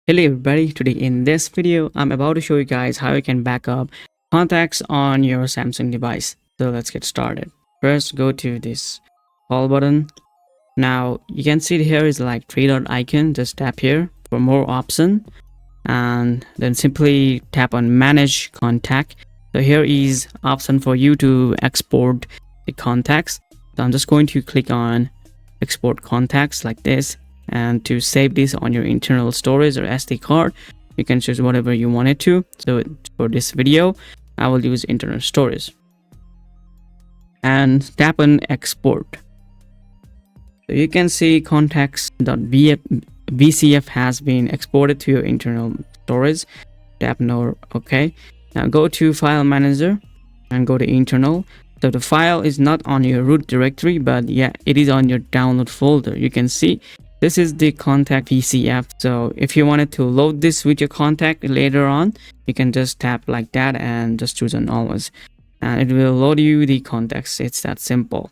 Hello everybody, today in this video I'm about to show you guys how you can back up contacts on your Samsung device. So let's get started. First go to this all button. Now you can see here is like three dot icon. Just tap here for more option and then simply tap on manage contact. So here is option for you to export the contacts. So I'm just going to click on export contacts like this, and to save this on your internal storage or SD card you can choose whatever you want it to. So for this video I will use internal storage and tap on export. So you can see contacts.vcf has been exported to your internal storage. Tap no. Okay, now go to file manager and go to internal. So the file is not on your root directory, but yeah, it is on your download folder. You can see this is the contact VCF. So if you wanted to load this with your contact later on, you can just tap like that and just choose on always, and it will load you the contacts. It's that simple.